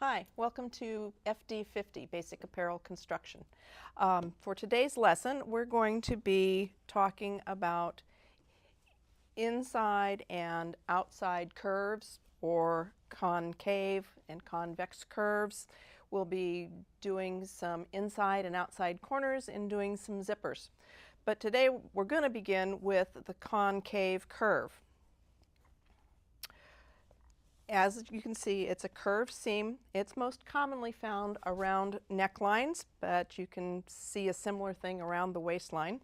Hi, welcome to FD50, Basic Apparel Construction. For today's lesson, we're going to be talking about inside and outside curves, or concave and convex curves. We'll be doing some inside and outside corners and doing some zippers. But today we're going to begin with the concave curve. As you can see, it's a curved seam. It's most commonly found around necklines, but you can see a similar thing around the waistline.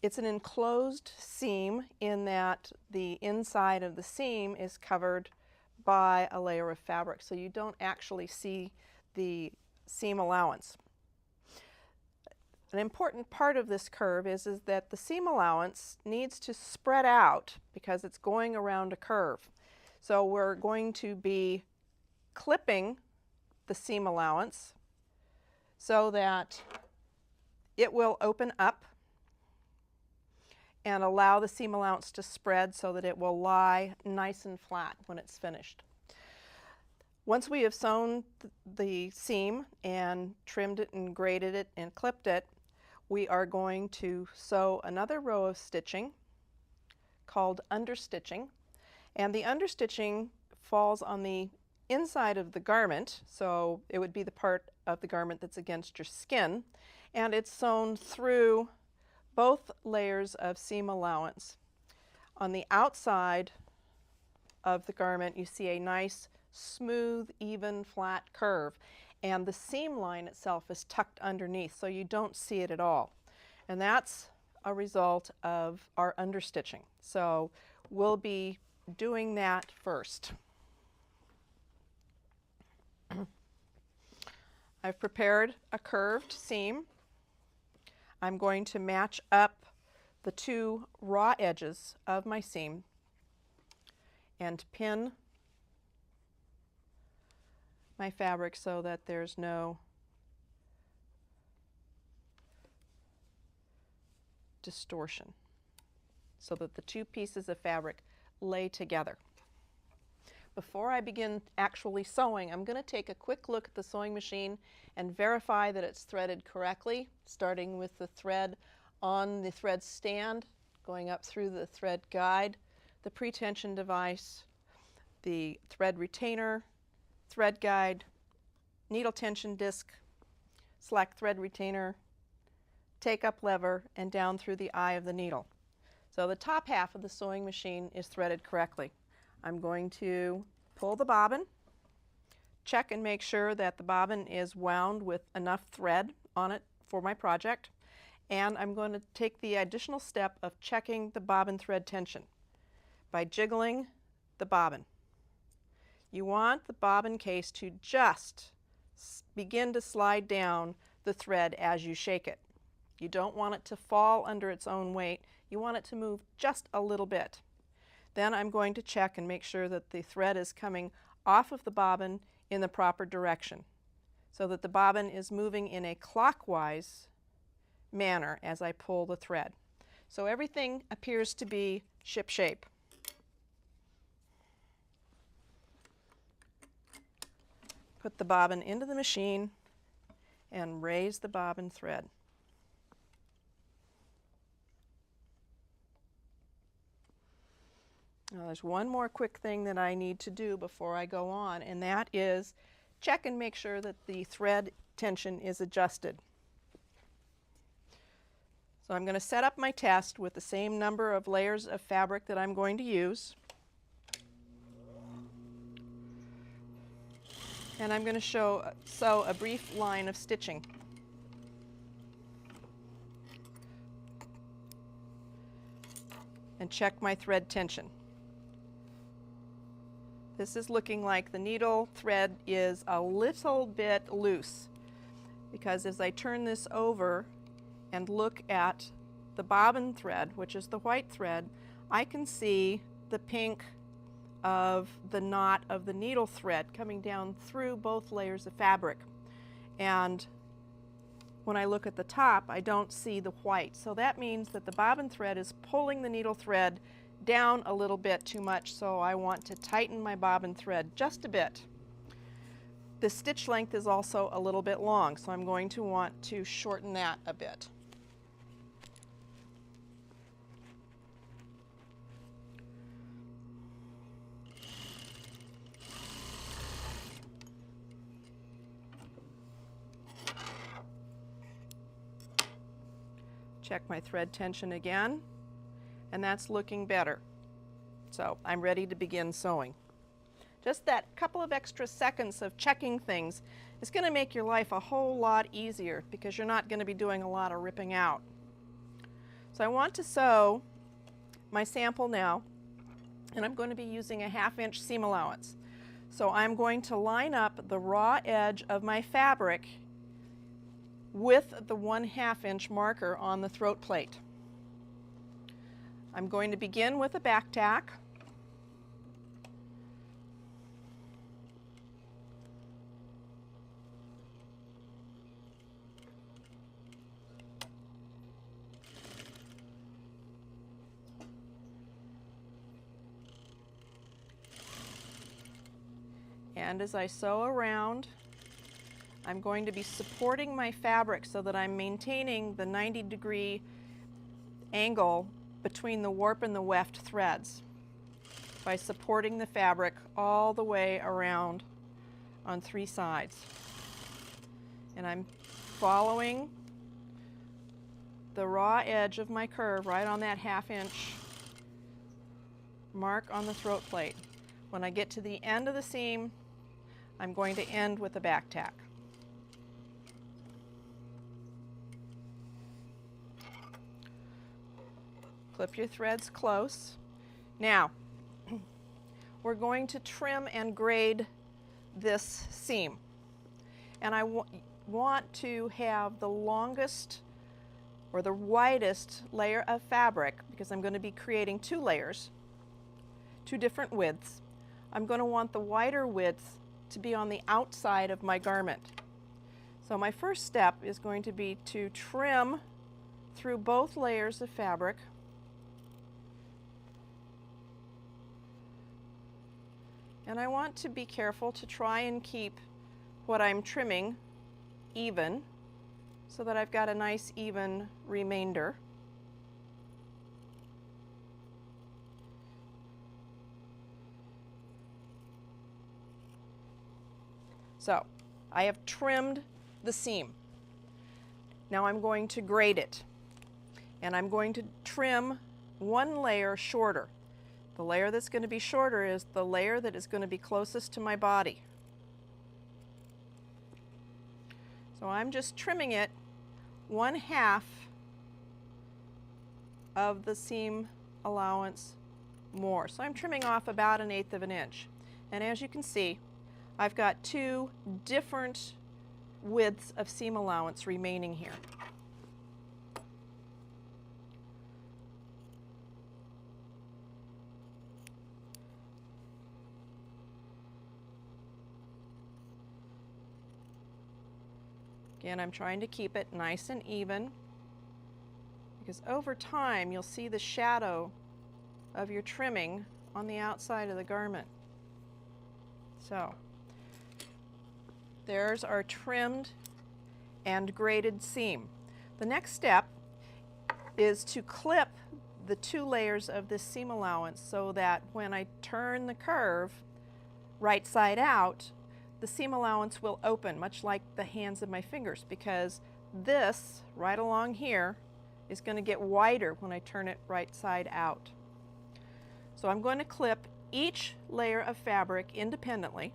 It's an enclosed seam in that the inside of the seam is covered by a layer of fabric, so you don't actually see the seam allowance. An important part of this curve is that the seam allowance needs to spread out because it's going around a curve. So we're going to be clipping the seam allowance so that it will open up and allow the seam allowance to spread so that it will lie nice and flat when it's finished. Once we have sewn the seam and trimmed it and graded it and clipped it, we are going to sew another row of stitching called understitching, and the understitching falls on the inside of the garment, so it would be the part of the garment that's against your skin, and it's sewn through both layers of seam allowance. On the outside of the garment you see a nice smooth, even, flat curve, and the seam line itself is tucked underneath, so you don't see it at all. And that's a result of our understitching. So we'll be doing that first. I've prepared a curved seam. I'm going to match up the two raw edges of my seam and pin my fabric so that there's no distortion, so that the two pieces of fabric lay together. Before I begin actually sewing, I'm going to take a quick look at the sewing machine and verify that it's threaded correctly, starting with the thread on the thread stand, going up through the thread guide, the pre-tension device, the thread retainer, thread guide, needle tension disc, slack thread retainer, take-up lever, and down through the eye of the needle. So the top half of the sewing machine is threaded correctly. I'm going to pull the bobbin, check and make sure that the bobbin is wound with enough thread on it for my project, and I'm going to take the additional step of checking the bobbin thread tension by jiggling the bobbin. You want the bobbin case to just begin to slide down the thread as you shake it. You don't want it to fall under its own weight. You want it to move just a little bit. Then I'm going to check and make sure that the thread is coming off of the bobbin in the proper direction, so that the bobbin is moving in a clockwise manner as I pull the thread. So everything appears to be ship-shape. Put the bobbin into the machine and raise the bobbin thread. Now there's one more quick thing that I need to do before I go on, and that is check and make sure that the thread tension is adjusted. So I'm going to set up my test with the same number of layers of fabric that I'm going to use. And I'm going to sew a brief line of stitching. And check my thread tension. This is looking like the needle thread is a little bit loose, because as I turn this over and look at the bobbin thread, which is the white thread, I can see the pink of the knot of the needle thread coming down through both layers of fabric. And when I look at the top, I don't see the white. So that means that the bobbin thread is pulling the needle thread down a little bit too much, so I want to tighten my bobbin thread just a bit. The stitch length is also a little bit long, so I'm going to want to shorten that a bit. Check my thread tension again, and that's looking better. So I'm ready to begin sewing. Just that couple of extra seconds of checking things is going to make your life a whole lot easier because you're not going to be doing a lot of ripping out. So I want to sew my sample now, and I'm going to be using a 1/2 inch seam allowance. So I'm going to line up the raw edge of my fabric with the 1/2 inch marker on the throat plate. I'm going to begin with a back tack. And as I sew around, I'm going to be supporting my fabric so that I'm maintaining the 90-degree angle between the warp and the weft threads by supporting the fabric all the way around on 3 sides. And I'm following the raw edge of my curve right on that 1/2 inch mark on the throat plate. When I get to the end of the seam, I'm going to end with a back tack. Clip your threads close. Now, we're going to trim and grade this seam. And I want to have the longest or the widest layer of fabric, because I'm going to be creating 2 layers, 2 different widths. I'm going to want the wider width to be on the outside of my garment. So my first step is going to be to trim through both layers of fabric. And I want to be careful to try and keep what I'm trimming even so that I've got a nice even remainder. So I have trimmed the seam. Now I'm going to grade it, and I'm going to trim 1 layer shorter. The layer that's going to be shorter is the layer that is going to be closest to my body. So I'm just trimming it 1/2 of the seam allowance more. So I'm trimming off about 1/8 of an inch. And as you can see, I've got 2 different widths of seam allowance remaining here. Again, I'm trying to keep it nice and even, because over time you'll see the shadow of your trimming on the outside of the garment. So there's our trimmed and graded seam. The next step is to clip the 2 layers of this seam allowance so that when I turn the curve right side out, the seam allowance will open, much like the hands of my fingers, because this right along here is going to get wider when I turn it right side out. So I'm going to clip each layer of fabric independently.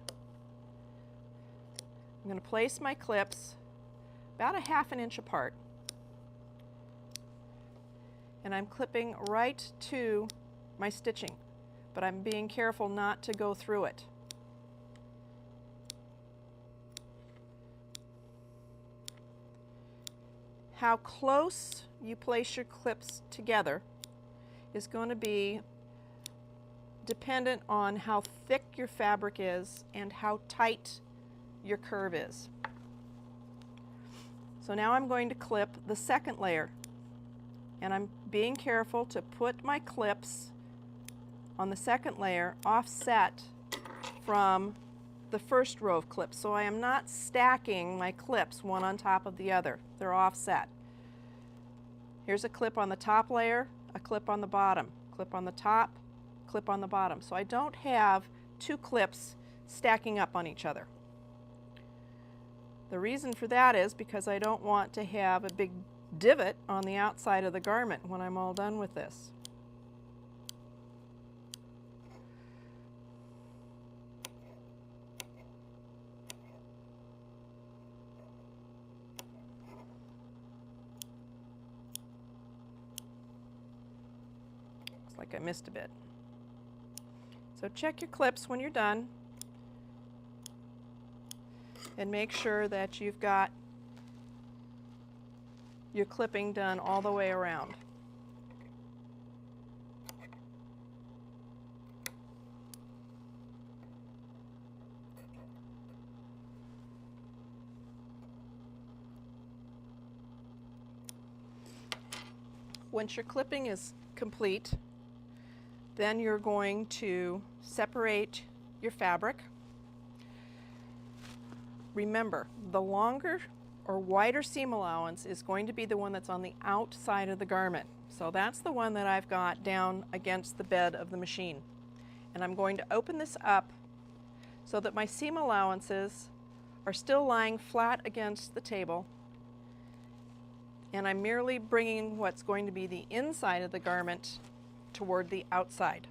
I'm going to place my clips about 1/2 an inch apart, and I'm clipping right to my stitching, but I'm being careful not to go through it. How close you place your clips together is going to be dependent on how thick your fabric is and how tight your curve is. So now I'm going to clip the second layer, and I'm being careful to put my clips on the second layer offset from the first row of clips. So I am not stacking my clips one on top of the other. They're offset. Here's a clip on the top layer, a clip on the bottom, clip on the top, clip on the bottom. So I don't have two clips stacking up on each other. The reason for that is because I don't want to have a big divot on the outside of the garment when I'm all done with this. Looks like I missed a bit. So check your clips when you're done and make sure that you've got your clipping done all the way around. Once your clipping is complete, then you're going to separate your fabric. Remember, the longer or wider seam allowance is going to be the one that's on the outside of the garment. So that's the one that I've got down against the bed of the machine. And I'm going to open this up so that my seam allowances are still lying flat against the table. And I'm merely bringing what's going to be the inside of the garment toward the outside.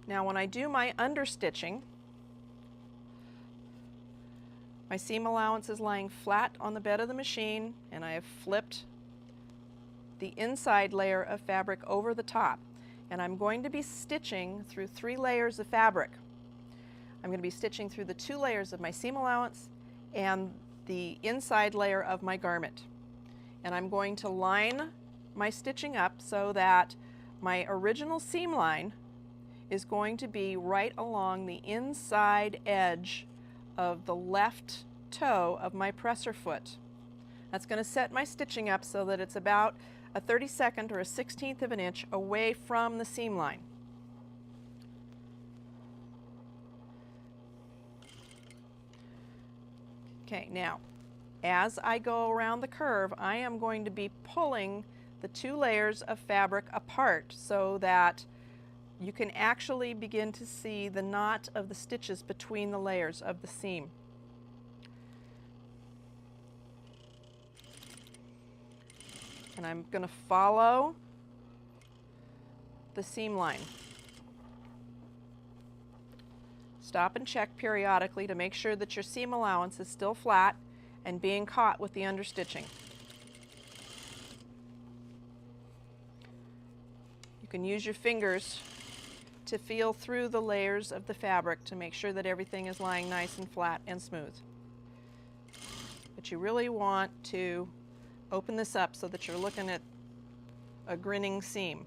Now when I do my understitching, my seam allowance is lying flat on the bed of the machine, and I have flipped the inside layer of fabric over the top. And I'm going to be stitching through 3 layers of fabric. I'm going to be stitching through the 2 layers of my seam allowance and the inside layer of my garment. And I'm going to line my stitching up so that my original seam line is going to be right along the inside edge of the left toe of my presser foot. That's going to set my stitching up so that it's about a 32nd or a 16th of an inch away from the seam line. Okay, now as I go around the curve, I am going to be pulling the 2 layers of fabric apart so that you can actually begin to see the knot of the stitches between the layers of the seam. And I'm going to follow the seam line. Stop and check periodically to make sure that your seam allowance is still flat and being caught with the understitching. You can use your fingers to feel through the layers of the fabric to make sure that everything is lying nice and flat and smooth. But you really want to open this up so that you're looking at a grinning seam.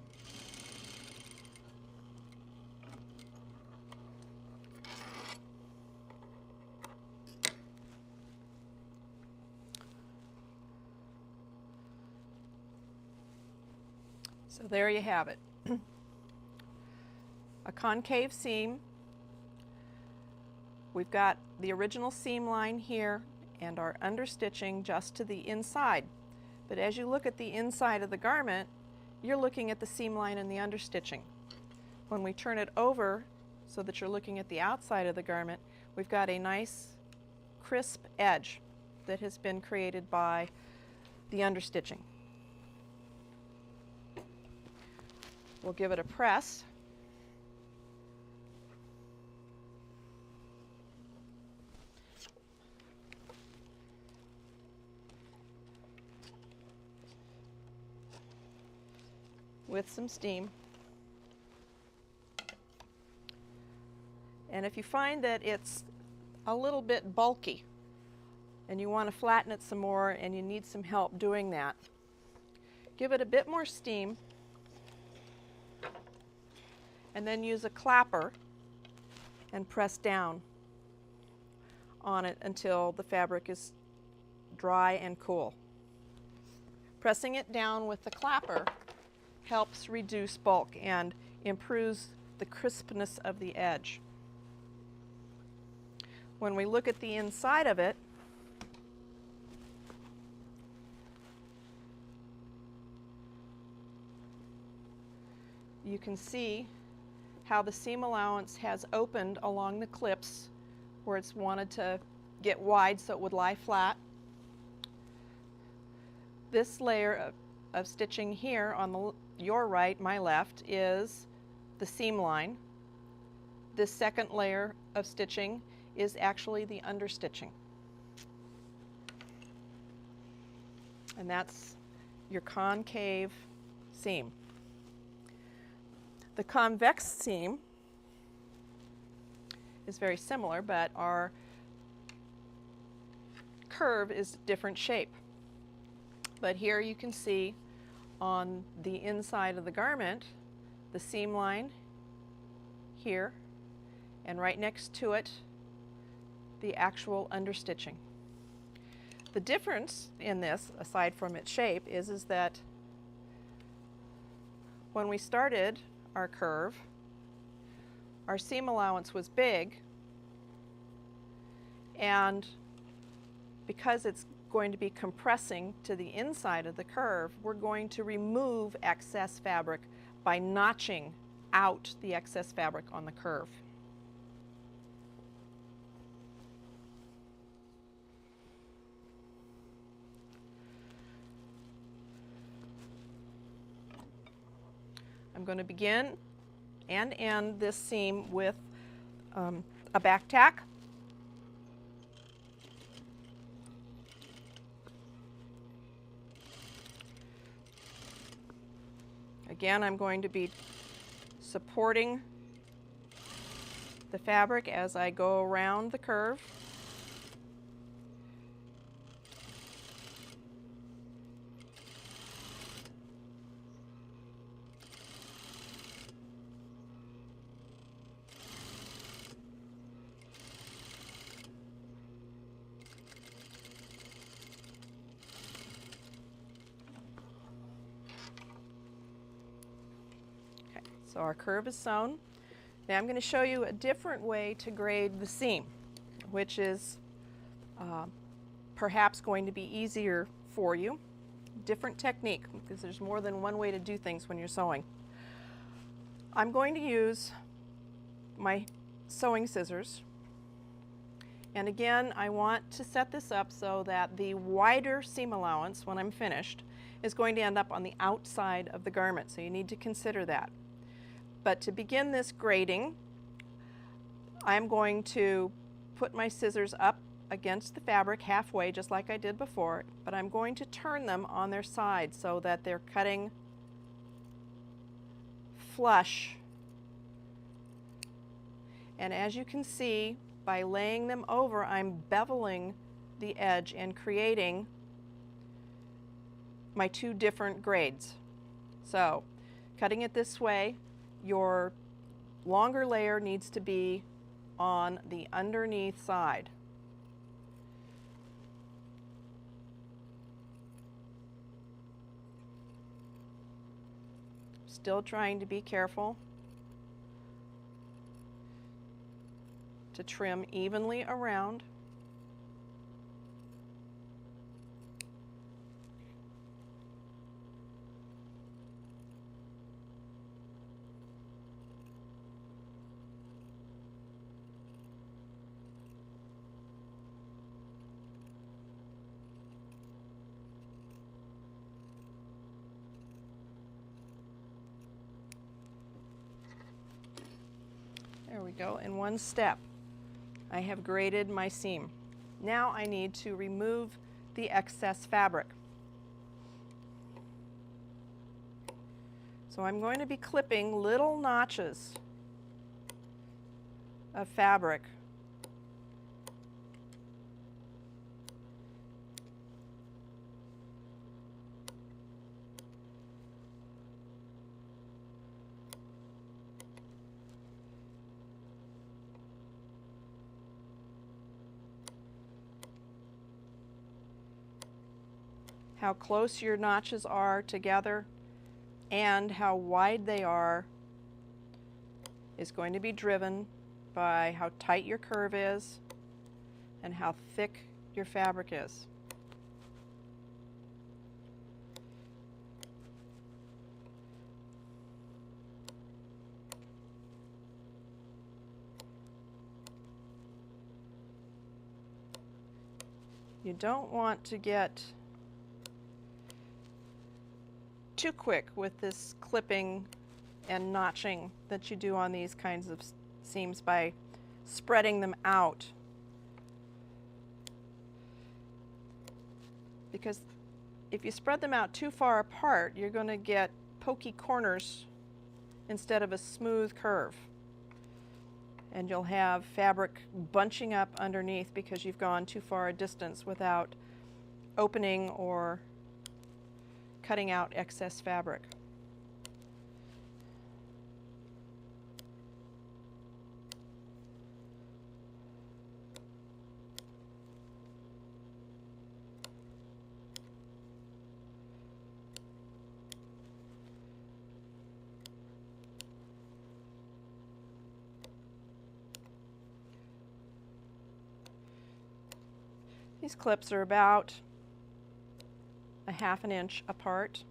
So there you have it. A concave seam. We've got the original seam line here and our understitching just to the inside. But as you look at the inside of the garment, you're looking at the seam line and the understitching. When we turn it over so that you're looking at the outside of the garment, we've got a nice crisp edge that has been created by the understitching. We'll give it a press. With some steam. And if you find that it's a little bit bulky and you want to flatten it some more and you need some help doing that, give it a bit more steam and then use a clapper and press down on it until the fabric is dry and cool. Pressing it down with the clapper helps reduce bulk and improves the crispness of the edge. When we look at the inside of it, you can see how the seam allowance has opened along the clips where it's wanted to get wide so it would lie flat. This layer of stitching here on your right, my left, is the seam line. This second layer of stitching is actually the understitching. And that's your concave seam. The convex seam is very similar, but our curve is a different shape. But here you can see on the inside of the garment the seam line here, and right next to it the actual understitching. The difference in this, aside from its shape, is that when we started our curve, our seam allowance was big, and because it's going to be compressing to the inside of the curve, we're going to remove excess fabric by notching out the excess fabric on the curve. I'm going to begin and end this seam with a back tack. Again, I'm going to be supporting the fabric as I go around the curve. So our curve is sewn. Now I'm going to show you a different way to grade the seam, which is perhaps going to be easier for you. Different technique, because there's more than one way to do things when you're sewing. I'm going to use my sewing scissors, and again I want to set this up so that the wider seam allowance when I'm finished is going to end up on the outside of the garment, so you need to consider that. But to begin this grading, I'm going to put my scissors up against the fabric halfway, just like I did before, but I'm going to turn them on their side so that they're cutting flush. And as you can see, by laying them over, I'm beveling the edge and creating my two different grades. So, cutting it this way, your longer layer needs to be on the underneath side. Still trying to be careful to trim evenly around. There we go, in one step. I have graded my seam. Now I need to remove the excess fabric. So I'm going to be clipping little notches of fabric . How close your notches are together and how wide they are is going to be driven by how tight your curve is and how thick your fabric is. You don't want to get too quick with this clipping and notching that you do on these kinds of seams by spreading them out, because if you spread them out too far apart, you're going to get pokey corners instead of a smooth curve. And you'll have fabric bunching up underneath because you've gone too far a distance without opening or cutting out excess fabric. These clips are about a ½ inch apart.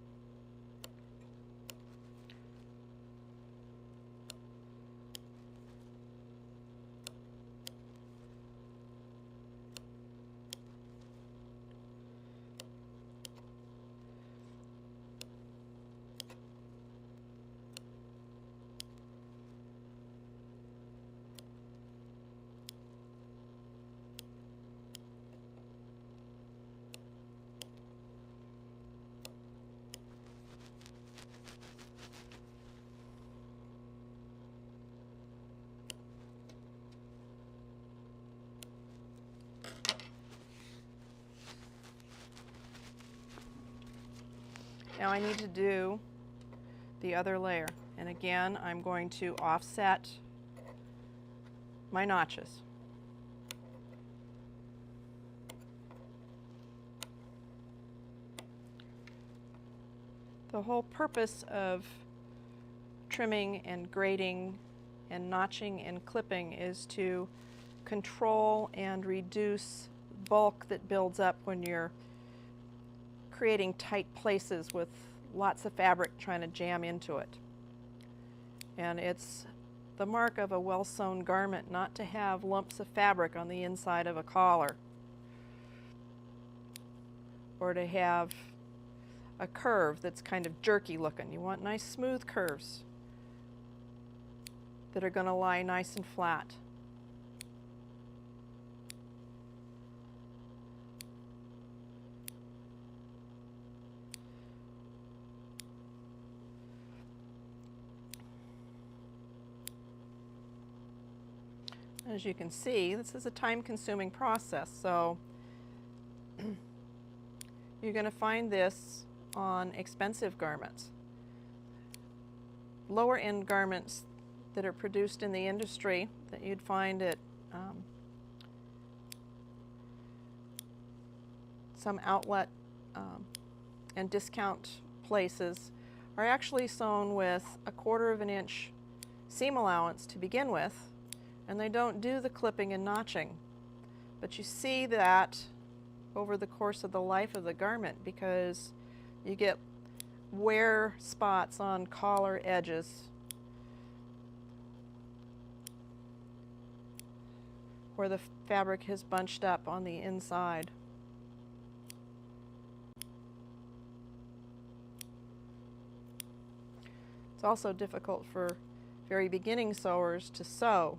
Now I need to do the other layer, and again I'm going to offset my notches. The whole purpose of trimming and grading and notching and clipping is to control and reduce bulk that builds up when you're creating tight places with lots of fabric trying to jam into it. And it's the mark of a well-sewn garment not to have lumps of fabric on the inside of a collar, or to have a curve that's kind of jerky looking. You want nice smooth curves that are going to lie nice and flat. As you can see, this is a time-consuming process, so you're going to find this on expensive garments. Lower-end garments that are produced in the industry that you'd find at some outlet and discount places are actually sewn with a 1/4 inch seam allowance to begin with, and they don't do the clipping and notching. But you see that over the course of the life of the garment, because you get wear spots on collar edges where the fabric has bunched up on the inside. It's also difficult for very beginning sewers to sew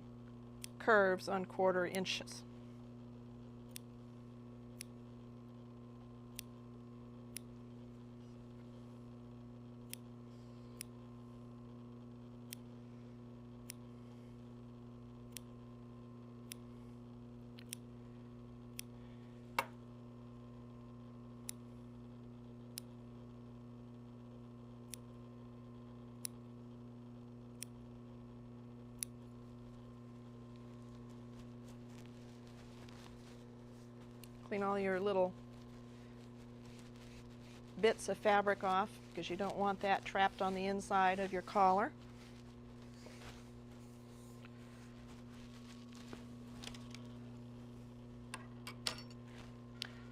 curves on 1/4 inches. Clean all your little bits of fabric off because you don't want that trapped on the inside of your collar.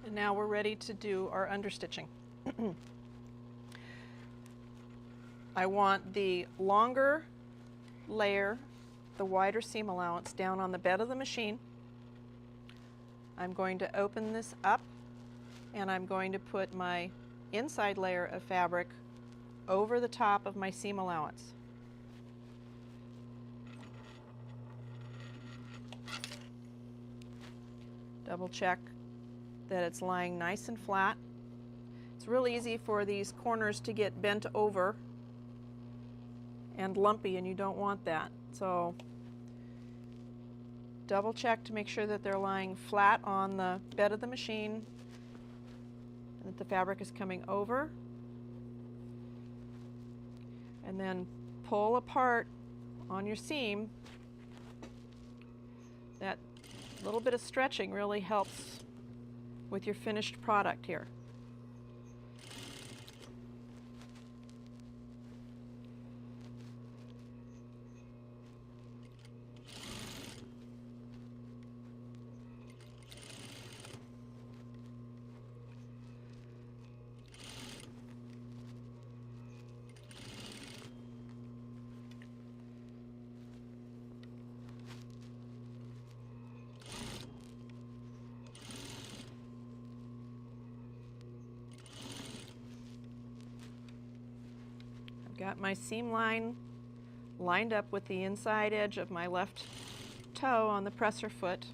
And now we're ready to do our understitching. I want the longer layer, the wider seam allowance, down on the bed of the machine. I'm going to open this up and I'm going to put my inside layer of fabric over the top of my seam allowance. Double check that it's lying nice and flat. It's real easy for these corners to get bent over and lumpy, and you don't want that. So double check to make sure that they're lying flat on the bed of the machine and that the fabric is coming over. And then pull apart on your seam. That little bit of stretching really helps with your finished product here. Got my seam line lined up with the inside edge of my left toe on the presser foot.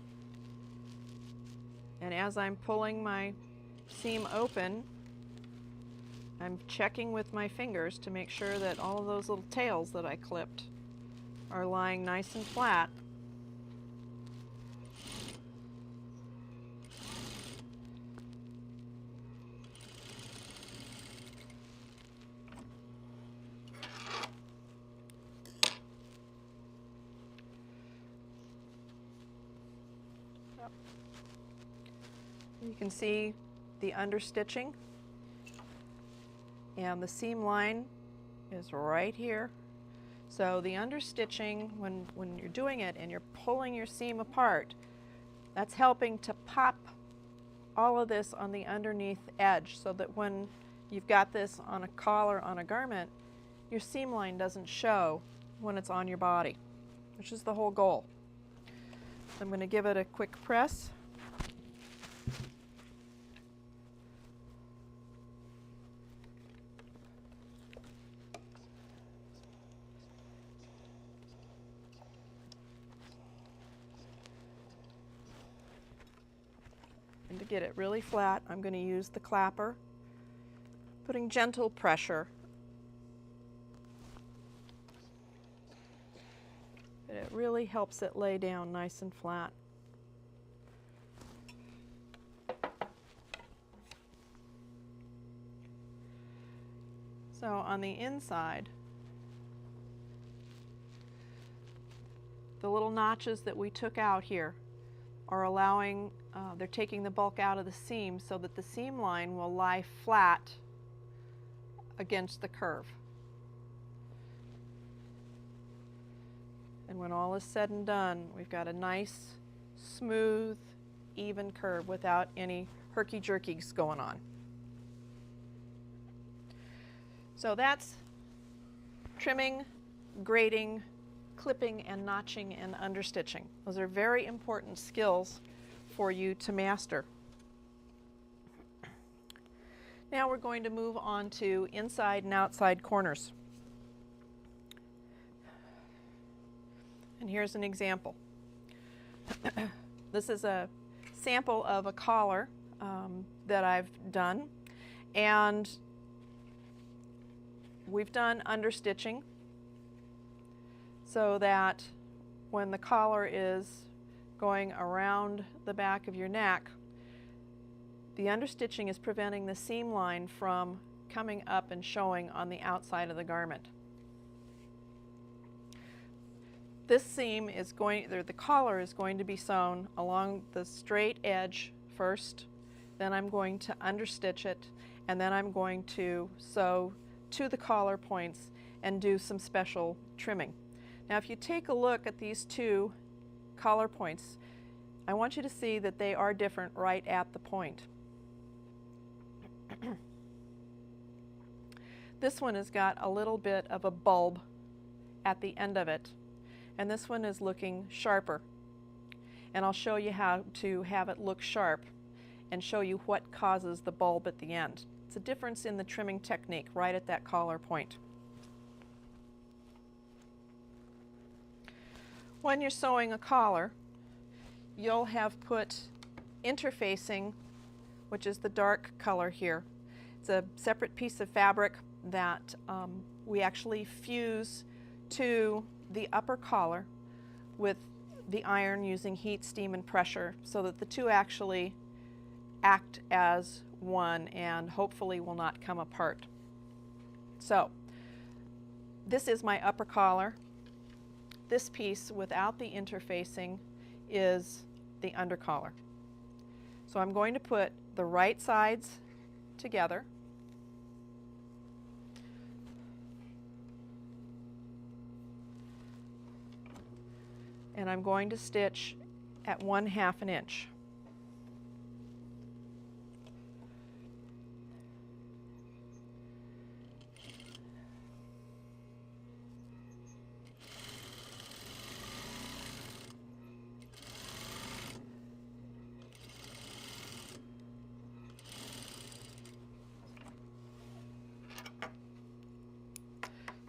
And as I'm pulling my seam open, I'm checking with my fingers to make sure that all of those little tails that I clipped are lying nice and flat. You can see the understitching, and the seam line is right here. So the understitching, when you're doing it and you're pulling your seam apart, that's helping to pop all of this on the underneath edge so that when you've got this on a collar on a garment, your seam line doesn't show when it's on your body, which is the whole goal. So I'm going to give it a quick press. And to get it really flat, I'm going to use the clapper, putting gentle pressure. And it really helps it lay down nice and flat. So on the inside, the little notches that we took out here are allowing, they're taking the bulk out of the seam so that the seam line will lie flat against the curve. And when all is said and done, we've got a nice, smooth, even curve without any herky-jerkies going on. So that's trimming, grading, clipping, and notching and understitching. Those are very important skills for you to master. Now we're going to move on to inside and outside corners. And here's an example. This is a sample of a collar that I've done, and we've done understitching so that when the collar is going around the back of your neck, the understitching is preventing the seam line from coming up and showing on the outside of the garment. This seam is going, or the collar is going to be sewn along the straight edge first, then I'm going to understitch it, and then I'm going to sew to the collar points and do some special trimming. Now if you take a look at these two collar points, I want you to see that they are different right at the point. This one has got a little bit of a bulb at the end of it, and this one is looking sharper. And I'll show you how to have it look sharp and show you what causes the bulb at the end. It's a difference in the trimming technique right at that collar point. When you're sewing a collar, you'll have put interfacing, which is the dark color here. It's a separate piece of fabric that we actually fuse to the upper collar with the iron using heat, steam, and pressure so that the two actually act as one and hopefully will not come apart. So this is my upper collar. This piece without the interfacing is the under collar. So I'm going to put the right sides together. And I'm going to stitch at 1/2 an inch.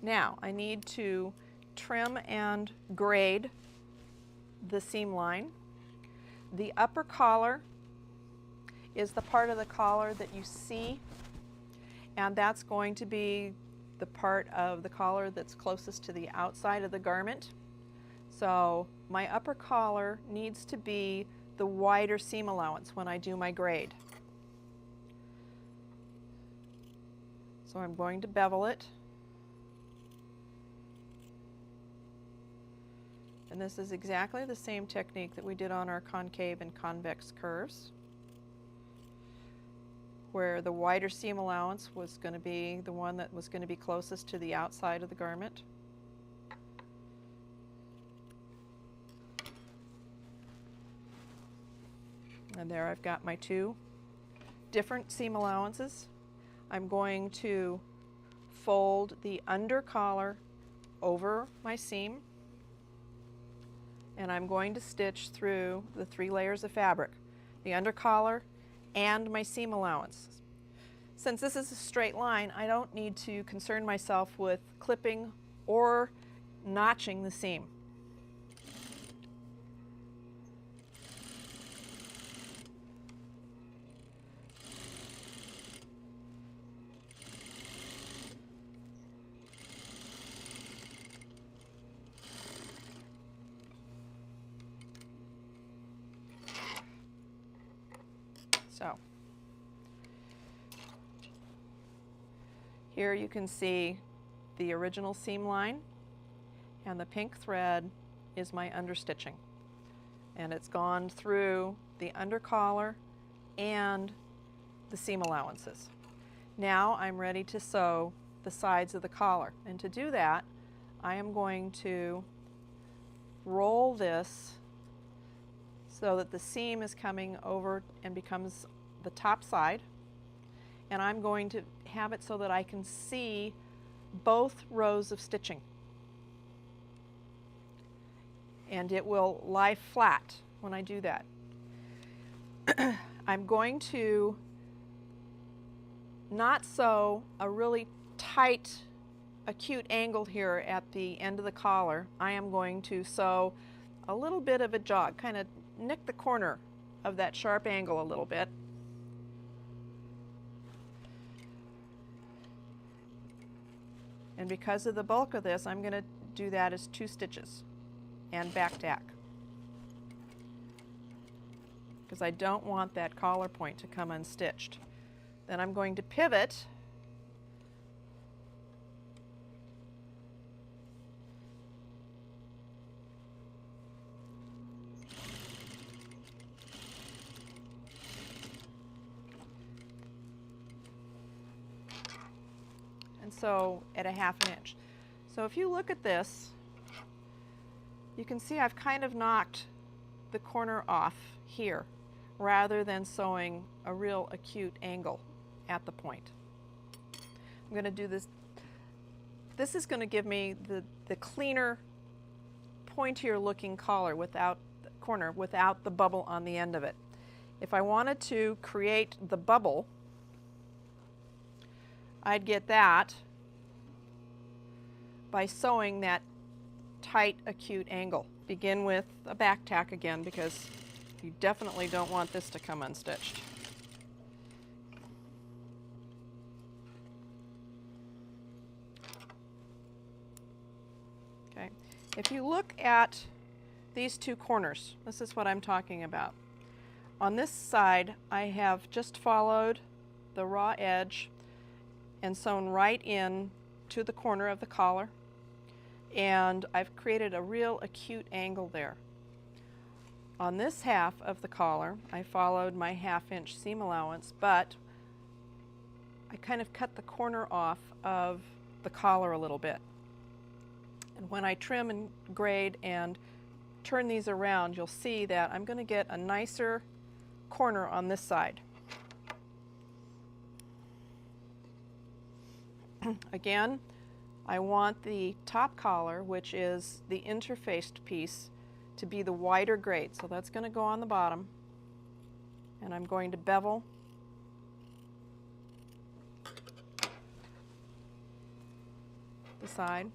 Now I need to trim and grade the seam line. The upper collar is the part of the collar that you see, and that's going to be the part of the collar that's closest to the outside of the garment. So my upper collar needs to be the wider seam allowance when I do my grade. So I'm going to bevel it. And this is exactly the same technique that we did on our concave and convex curves, where the wider seam allowance was going to be the one that was going to be closest to the outside of the garment. And there I've got my two different seam allowances. I'm going to fold the under collar over my seam, and I'm going to stitch through the 3 layers of fabric, the under collar and my seam allowance. Since this is a straight line, I don't need to concern myself with clipping or notching the seam. So here you can see the original seam line, and the pink thread is my understitching, and it's gone through the under collar and the seam allowances. Now I'm ready to sew the sides of the collar, and to do that I am going to roll this so that the seam is coming over and becomes the top side, and I'm going to have it so that I can see both rows of stitching, and it will lie flat when I do that. I'm going to not sew a really tight acute angle here at the end of the collar. I am going to sew a little bit of a jog, kind of nick the corner of that sharp angle a little bit. And because of the bulk of this, I'm going to do that as 2 stitches and back tack, because I don't want that collar point to come unstitched. Then I'm going to pivot sew at a 1/2 inch. So if you look at this, you can see I've kind of knocked the corner off here rather than sewing a real acute angle at the point. I'm going to do this. This is going to give me the cleaner, pointier looking collar without the corner, without the bubble on the end of it. If I wanted to create the bubble, I'd get that by sewing that tight acute angle. Begin with a back tack again, because you definitely don't want this to come unstitched. Okay. If you look at these two corners, this is what I'm talking about. On this side, I have just followed the raw edge and sewn right in to the corner of the collar, and I've created a real acute angle there. On this half of the collar, I followed my 1/2 inch seam allowance, but I kind of cut the corner off of the collar a little bit. And when I trim and grade and turn these around, you'll see that I'm going to get a nicer corner on this side. Again, I want the top collar, which is the interfaced piece, to be the wider grade. So that's going to go on the bottom, and I'm going to bevel the side.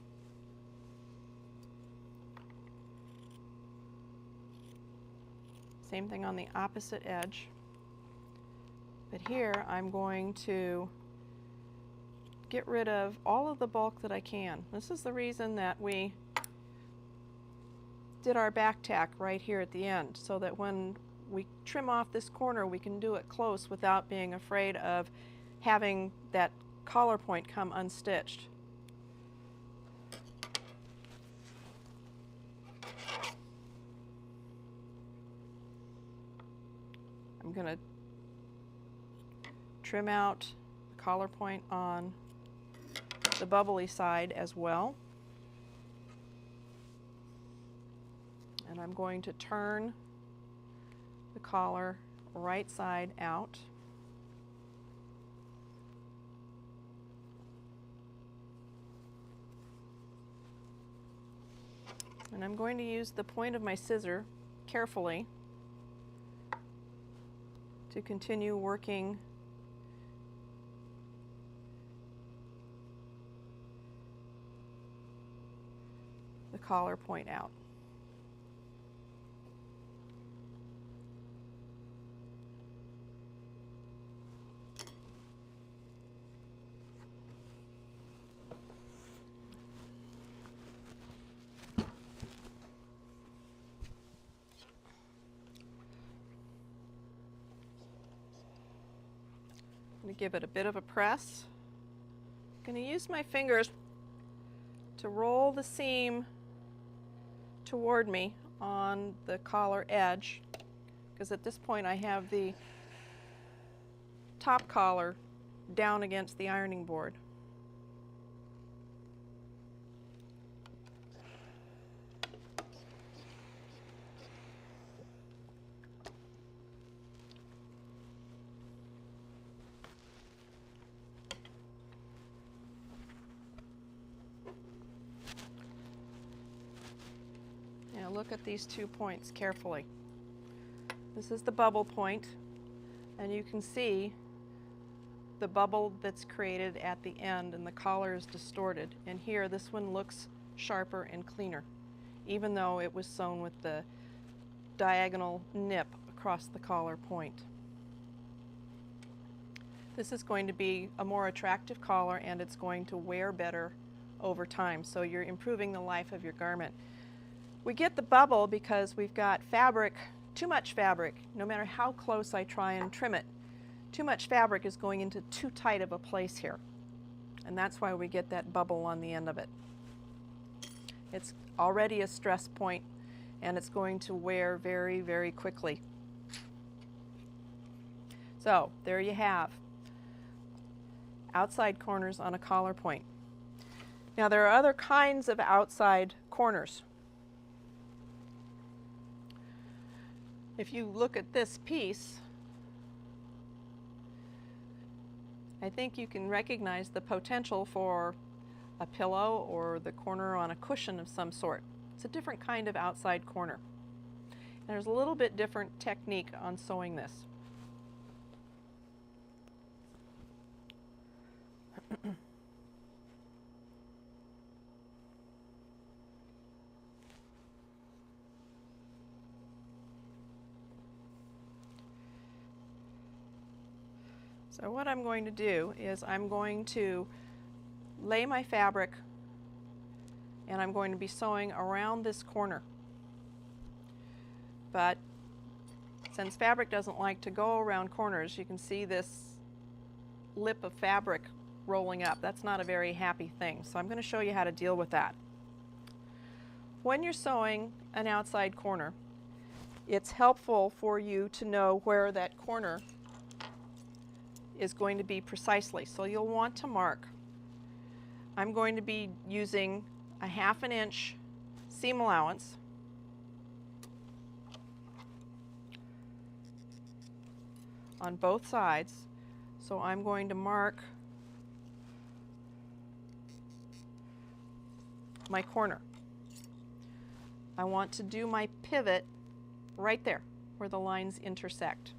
Same thing on the opposite edge. But here I'm going to get rid of all of the bulk that I can. This is the reason that we did our back tack right here at the end, so that when we trim off this corner, we can do it close without being afraid of having that collar point come unstitched. I'm going to trim out the collar point on the bubbly side as well. And I'm going to turn the collar right side out. And I'm going to use the point of my scissor carefully to continue working the collar point out. I'm going to give it a bit of a press. I'm going to use my fingers to roll the seam toward me on the collar edge, because at this point I have the top collar down against the ironing board. Now look at these 2 points carefully. This is the bubble point, and you can see the bubble that's created at the end, and the collar is distorted. And here, this one looks sharper and cleaner, even though it was sewn with the diagonal nip across the collar point. This is going to be a more attractive collar, and it's going to wear better over time, so you're improving the life of your garment. We get the bubble because we've got fabric, too much fabric. No matter how close I try and trim it, too much fabric is going into too tight of a place here. And that's why we get that bubble on the end of it. It's already a stress point, and it's going to wear very, very quickly. So there you have outside corners on a collar point. Now there are other kinds of outside corners. If you look at this piece, I think you can recognize the potential for a pillow or the corner on a cushion of some sort. It's a different kind of outside corner. And there's a little bit different technique on sewing this. So what I'm going to do is I'm going to lay my fabric and I'm going to be sewing around this corner. But since fabric doesn't like to go around corners, you can see this lip of fabric rolling up. That's not a very happy thing. So I'm going to show you how to deal with that. When you're sewing an outside corner, it's helpful for you to know where that corner is going to be precisely. So you'll want to mark. I'm going to be using a 1/2 inch seam allowance. On both sides. So I'm going to mark my corner. I want to do my pivot right there where the lines intersect.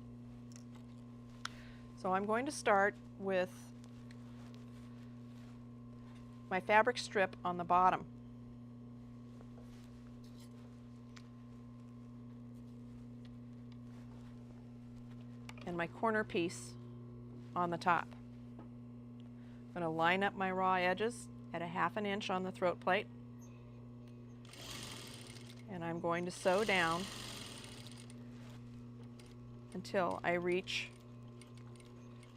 So I'm going to start with my fabric strip on the bottom. And my corner piece on the top. I'm going to line up my raw edges at a 1/2 inch on the throat plate. And I'm going to sew down until I reach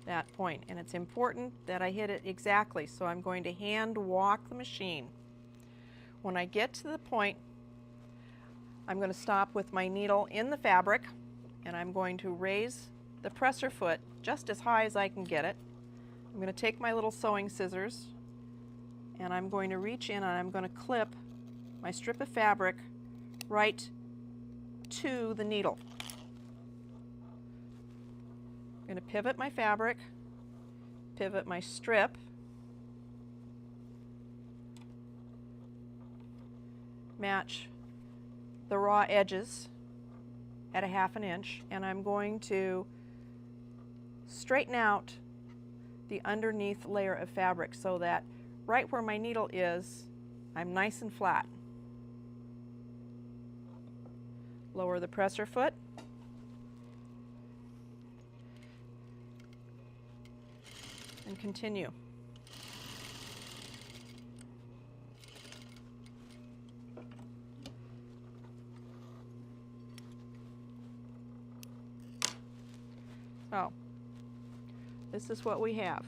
that point. And it's important that I hit it exactly, so I'm going to hand walk the machine. When I get to the point, I'm going to stop with my needle in the fabric, and I'm going to raise the presser foot just as high as I can get it. I'm going to take my little sewing scissors and I'm going to reach in and I'm going to clip my strip of fabric right to the needle. I'm going to pivot my fabric, pivot my strip, match the raw edges at a 1/2 inch, and I'm going to straighten out the underneath layer of fabric so that right where my needle is, I'm nice and flat. Lower the presser foot. And continue. So, this is what we have.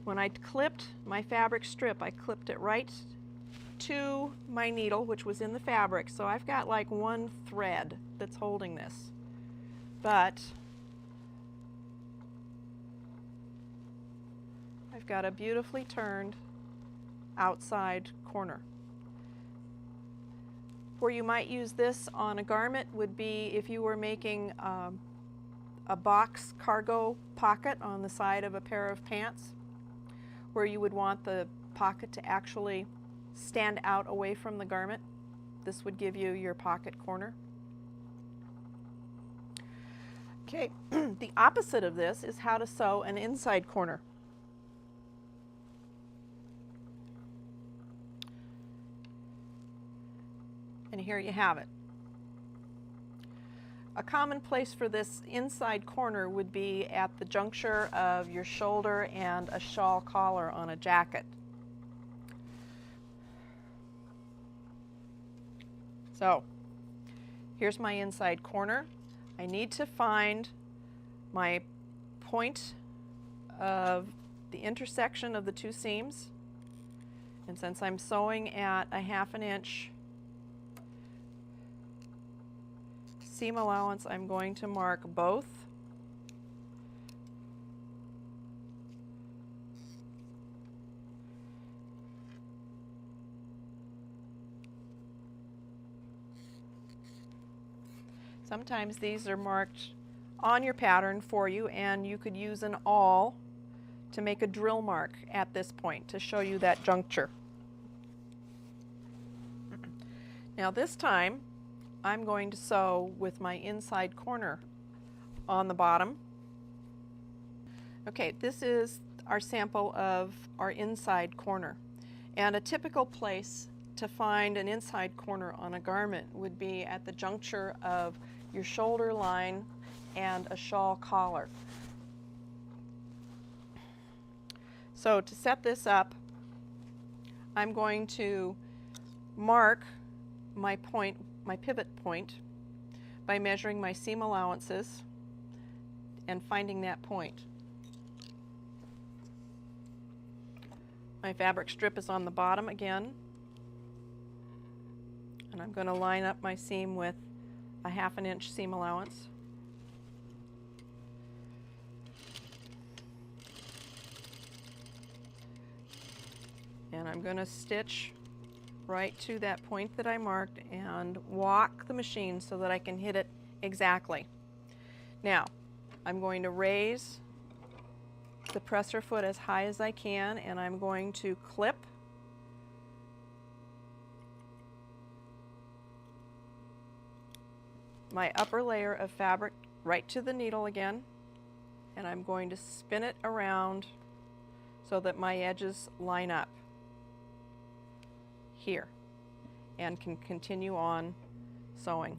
When I clipped my fabric strip, I clipped it right to my needle, which was in the fabric, so I've got like one thread that's holding this. But I've got a beautifully turned outside corner. Where you might use this on a garment would be if you were making a box cargo pocket on the side of a pair of pants, where you would want the pocket to actually stand out away from the garment. This would give you your pocket corner. Okay, the opposite of this is how to sew an inside corner. And here you have it. A common place for this inside corner would be at the juncture of your shoulder and a shawl collar on a jacket. So, here's my inside corner. I need to find my point of the intersection of the two seams. And since I'm sewing at a 1/2 inch seam allowance, I'm going to mark both Sometimes these are marked on your pattern for you, and you could use an awl to make a drill mark at this point to show you that juncture. Now this time I'm going to sew with my inside corner on the bottom. Okay, this is our sample of our inside corner, and a typical place to find an inside corner on a garment would be at the juncture of your shoulder line and a shawl collar. So to set this up, I'm going to mark my point, my pivot point, by measuring my seam allowances and finding that point. My fabric strip is on the bottom again, and I'm going to line up my seam with a 1/2 inch seam allowance. And I'm going to stitch right to that point that I marked and walk the machine so that I can hit it exactly. Now, I'm going to raise the presser foot as high as I can, and I'm going to clip my upper layer of fabric right to the needle again, and I'm going to spin it around so that my edges line up here and can continue on sewing.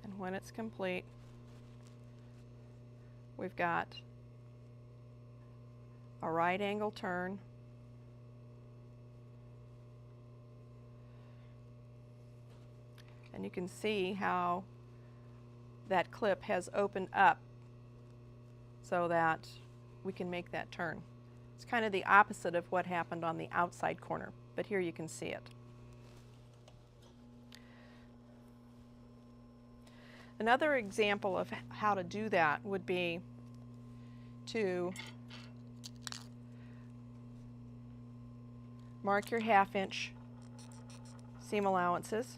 And when it's complete, we've got a right angle turn, and you can see how that clip has opened up so that we can make that turn. It's kind of the opposite of what happened on the outside corner, but here you can see it. Another example of how to do that would be to mark your 1/2 inch seam allowances.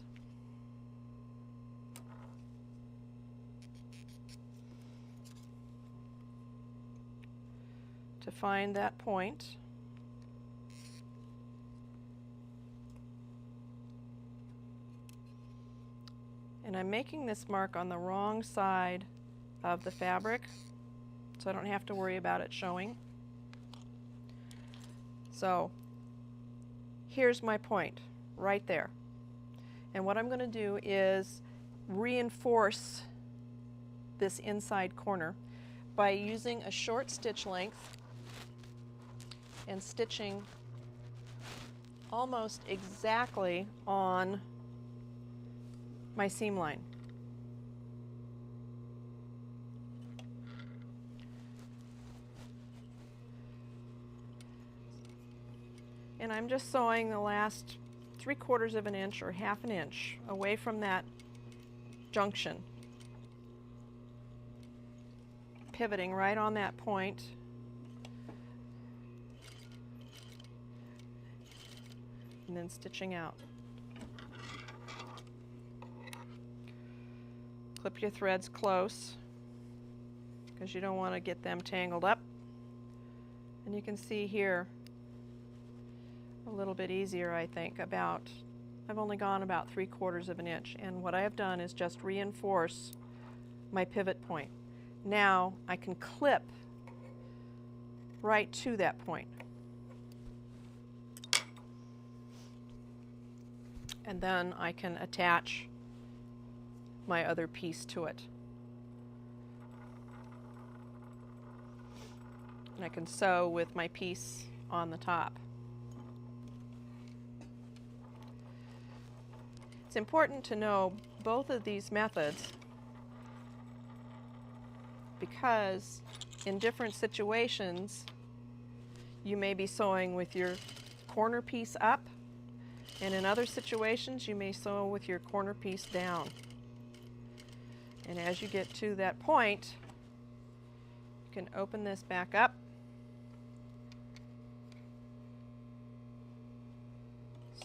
To find that point. And I'm making this mark on the wrong side of the fabric, so I don't have to worry about it showing. So here's my point right there. And what I'm going to do is reinforce this inside corner by using a short stitch length and stitching almost exactly on my seam line. And I'm just sewing the last 3/4 of an inch or 1/2 inch away from that junction, pivoting right on that point, and then stitching out. Clip your threads close because you don't want to get them tangled up. And you can see here a little bit easier, I think. I've only gone about 3/4 of an inch, and what I have done is just reinforce my pivot point. Now I can clip right to that point. And then I can attach my other piece to it. And I can sew with my piece on the top. It's important to know both of these methods because in different situations you may be sewing with your corner piece up, and in other situations you may sew with your corner piece down. And as you get to that point, you can open this back up.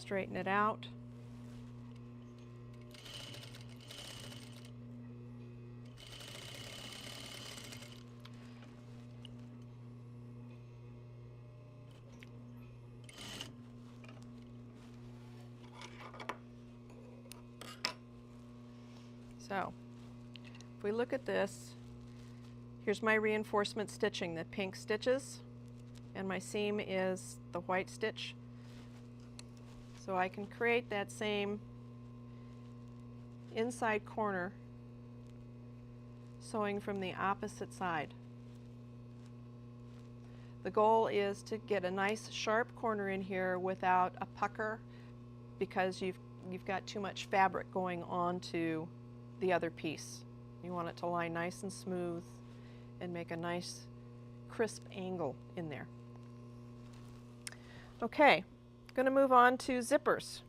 Straighten it out. So, if we look at this, here's my reinforcement stitching, the pink stitches, and my seam is the white stitch. So I can create that same inside corner sewing from the opposite side. The goal is to get a nice sharp corner in here without a pucker, because you've got too much fabric going onto the other piece. You want it to lie nice and smooth and make a nice crisp angle in there. Okay, going to move on to zippers.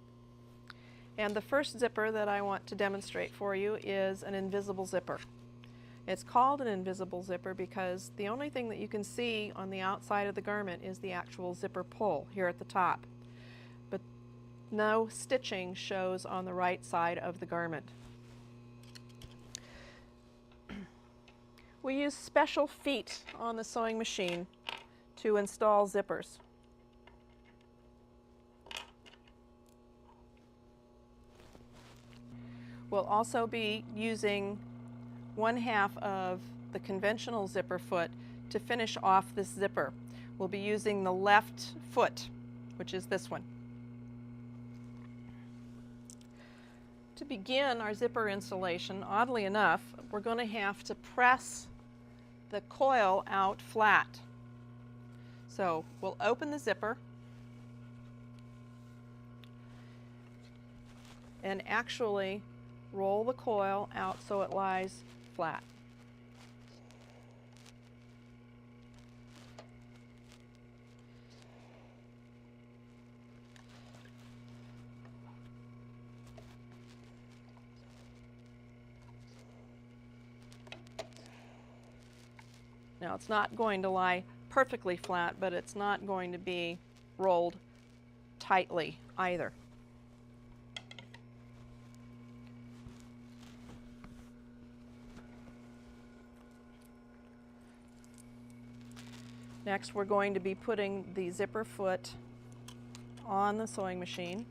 And the first zipper that I want to demonstrate for you is an invisible zipper. It's called an invisible zipper because the only thing that you can see on the outside of the garment is the actual zipper pull here at the top. But no stitching shows on the right side of the garment. We use special feet on the sewing machine to install zippers. We'll also be using 1/2 of the conventional zipper foot to finish off this zipper. We'll be using the left foot, which is this one. To begin our zipper installation, oddly enough, we're going to have to press the coil out flat. So we'll open the zipper and actually roll the coil out so it lies flat. Now it's not going to lie perfectly flat, but it's not going to be rolled tightly either. Next, we're going to be putting the zipper foot on the sewing machine.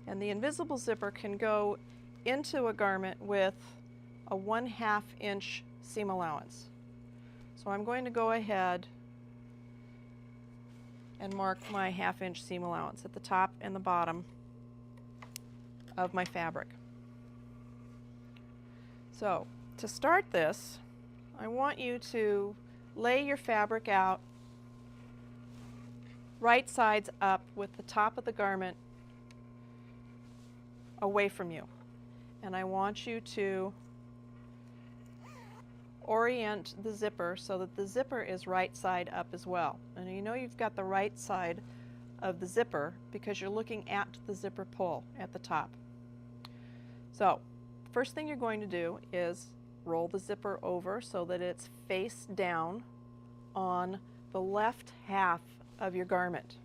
And the invisible zipper can go into a garment with a 1/2 inch seam allowance. So I'm going to go ahead and mark my 1/2 inch seam allowance at the top and the bottom of my fabric. So to start this, I want you to lay your fabric out right sides up with the top of the garment away from you. And I want you to orient the zipper so that the zipper is right side up as well. And you know you've got the right side of the zipper because you're looking at the zipper pull at the top. So first thing you're going to do is roll the zipper over so that it's face down on the left half of your garment.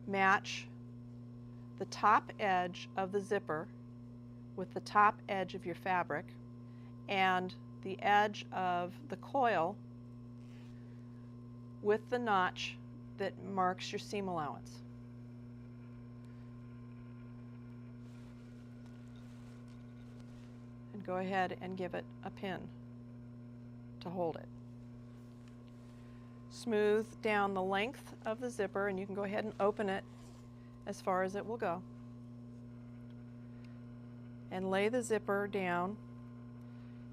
Match the top edge of the zipper with the top edge of your fabric and the edge of the coil with the notch that marks your seam allowance. And go ahead and give it a pin to hold it. Smooth down the length of the zipper, and you can go ahead and open it as far as it will go. And lay the zipper down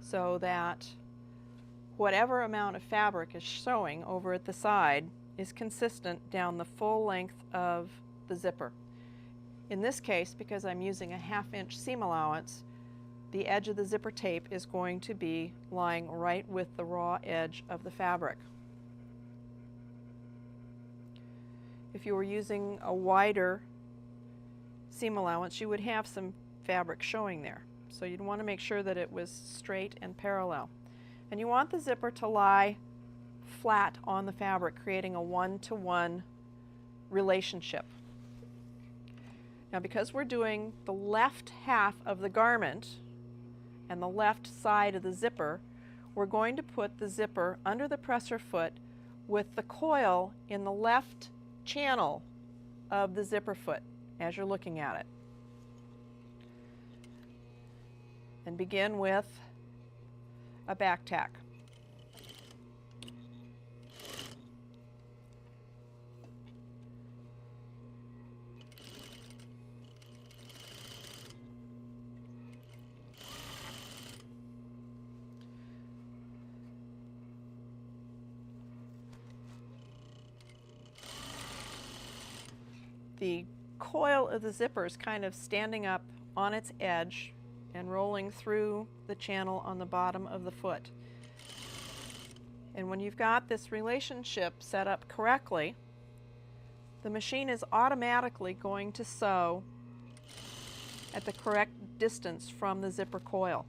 so that whatever amount of fabric is showing over at the side is consistent down the full length of the zipper. In this case, because I'm using a 1/2 inch seam allowance, the edge of the zipper tape is going to be lying right with the raw edge of the fabric. If you were using a wider seam allowance, you would have some fabric showing there. So you'd want to make sure that it was straight and parallel. And you want the zipper to lie flat on the fabric, creating a one-to-one relationship. Now, because we're doing the left half of the garment and the left side of the zipper, we're going to put the zipper under the presser foot with the coil in the left channel of the zipper foot as you're looking at it. And begin with a back tack. The coil of the zipper is kind of standing up on its edge and rolling through the channel on the bottom of the foot. And when you've got this relationship set up correctly, the machine is automatically going to sew at the correct distance from the zipper coil.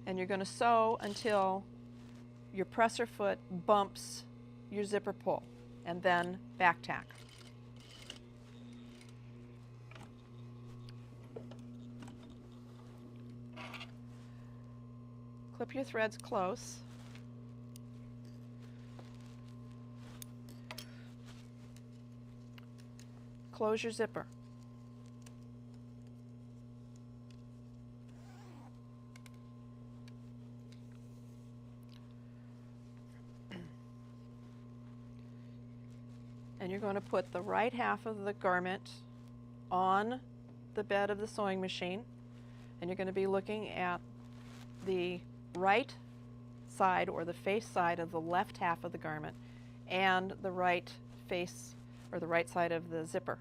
And you're going to sew until your presser foot bumps your zipper pull, and then back tack. Clip your threads close. Close your zipper. And you're going to put the right half of the garment on the bed of the sewing machine, and you're going to be looking at the right side or the face side of the left half of the garment and the right face or the right side of the zipper.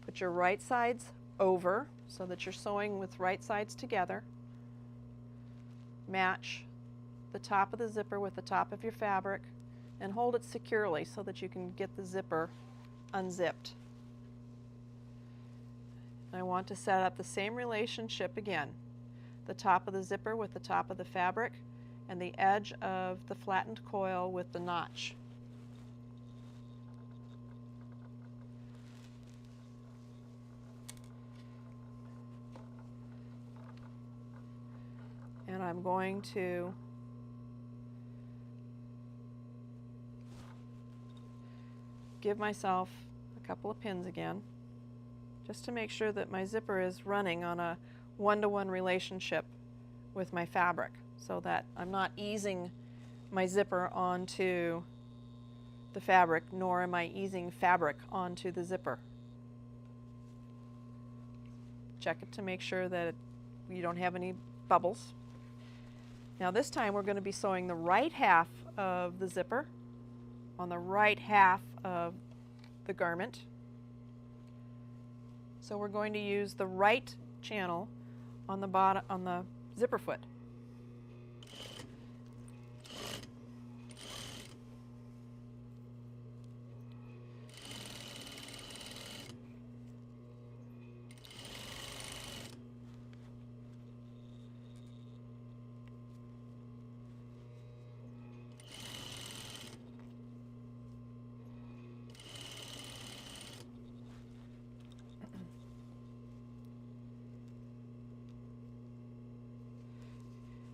Put your right sides over so that you're sewing with right sides together. Match the top of the zipper with the top of your fabric and hold it securely so that you can get the zipper unzipped. I want to set up the same relationship again. The top of the zipper with the top of the fabric and the edge of the flattened coil with the notch. And I'm going to give myself a couple of pins again, just to make sure that my zipper is running on a one-to-one relationship with my fabric, so that I'm not easing my zipper onto the fabric, nor am I easing fabric onto the zipper. Check it to make sure that you don't have any bubbles. Now this time we're going to be sewing the right half of the zipper on the right half of the garment. So we're going to use the right channel on the bottom, on the zipper foot.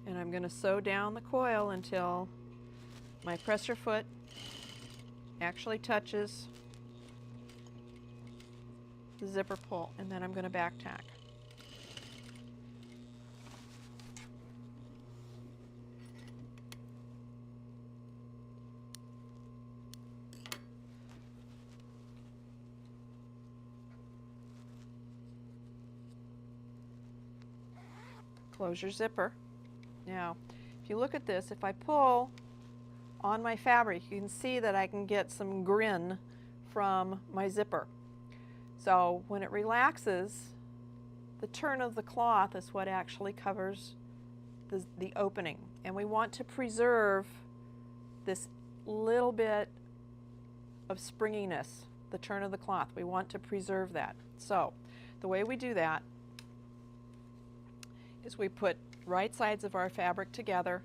And I'm going to sew down the coil until my presser foot actually touches the zipper pull, and then I'm going to back tack. Close your zipper. Now, if you look at this, if I pull on my fabric, you can see that I can get some grin from my zipper. So when it relaxes, the turn of the cloth is what actually covers the opening. And we want to preserve this little bit of springiness, the turn of the cloth. We want to preserve that. So the way we do that is we put right sides of our fabric together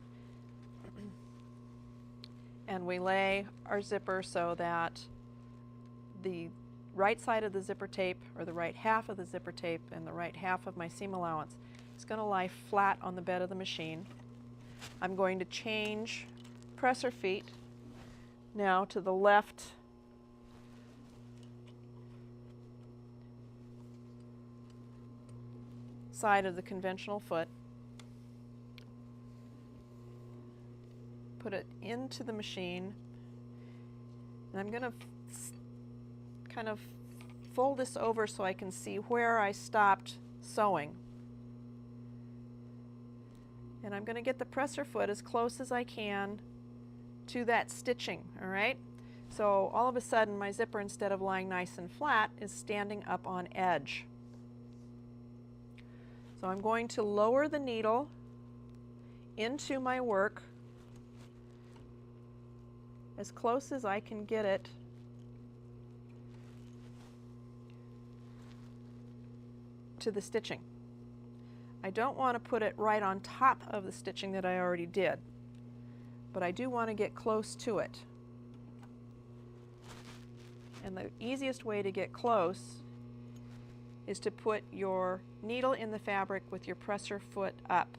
and we lay our zipper so that the right side of the zipper tape, or the right half of the zipper tape, and the right half of my seam allowance is going to lie flat on the bed of the machine. I'm going to change presser feet now to the left side of the conventional foot. Put it into the machine, and I'm going to kind of fold this over so I can see where I stopped sewing. And I'm going to get the presser foot as close as I can to that stitching, all right? So all of a sudden my zipper, instead of lying nice and flat, is standing up on edge. So I'm going to lower the needle into my work as close as I can get it to the stitching. I don't want to put it right on top of the stitching that I already did, but I do want to get close to it. And the easiest way to get close is to put your needle in the fabric with your presser foot up.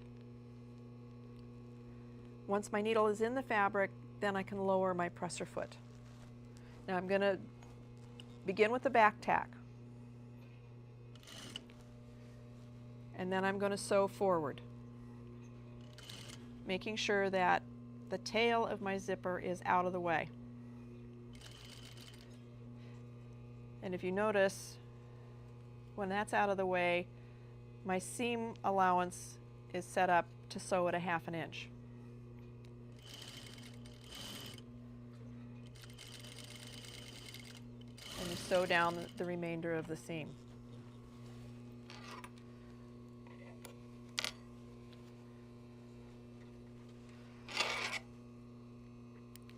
Once my needle is in the fabric, then I can lower my presser foot. Now I'm going to begin with the back tack. And then I'm going to sew forward, making sure that the tail of my zipper is out of the way. And if you notice, when that's out of the way, my seam allowance is set up to sew at 1/2 inch. And you sew down the remainder of the seam.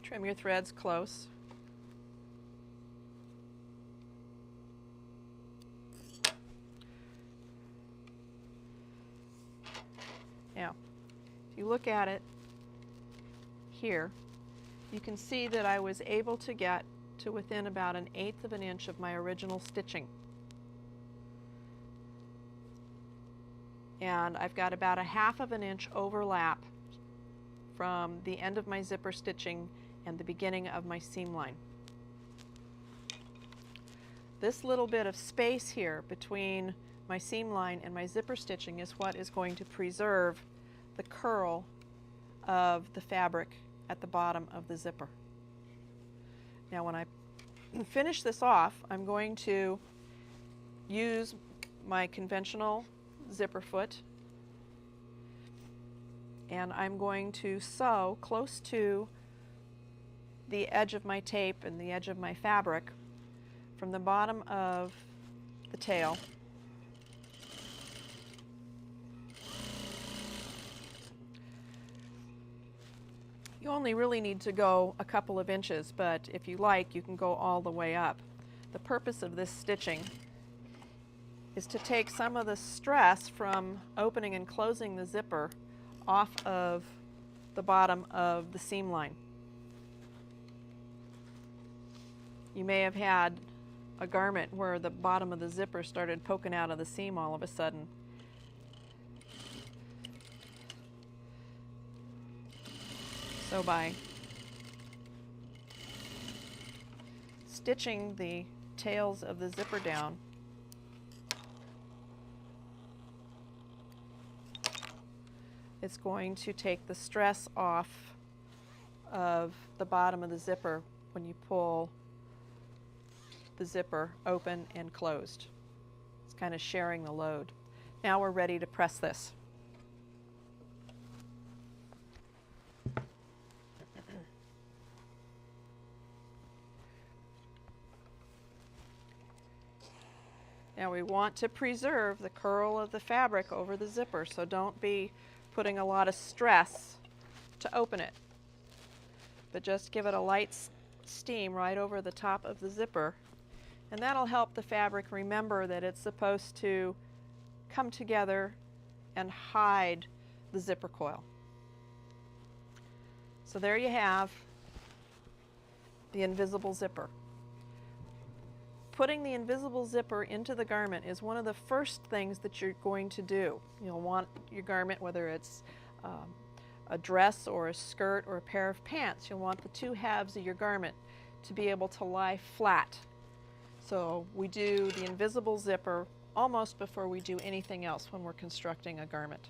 Trim your threads close. Now, if you look at it here, you can see that I was able to get to within about 1/8 of an inch of my original stitching. And I've got about 1/2 of an inch overlap from the end of my zipper stitching and the beginning of my seam line. This little bit of space here between my seam line and my zipper stitching is what is going to preserve the curl of the fabric at the bottom of the zipper. Now when I finish this off, I'm going to use my conventional zipper foot, and I'm going to sew close to the edge of my tape and the edge of my fabric from the bottom of the tail You only really need to go a couple of inches, but if you like, you can go all the way up. The purpose of this stitching is to take some of the stress from opening and closing the zipper off of the bottom of the seam line. You may have had a garment where the bottom of the zipper started poking out of the seam all of a sudden. So by stitching the tails of the zipper down, it's going to take the stress off of the bottom of the zipper when you pull the zipper open and closed. It's kind of sharing the load. Now we're ready to press this. Now we want to preserve the curl of the fabric over the zipper, so don't be putting a lot of stress to open it, but just give it a light steam right over the top of the zipper, and that'll help the fabric remember that it's supposed to come together and hide the zipper coil. So there you have the invisible zipper. Putting the invisible zipper into the garment is one of the first things that you're going to do. You'll want your garment, whether it's a dress or a skirt or a pair of pants, you'll want the two halves of your garment to be able to lie flat. So we do the invisible zipper almost before we do anything else when we're constructing a garment.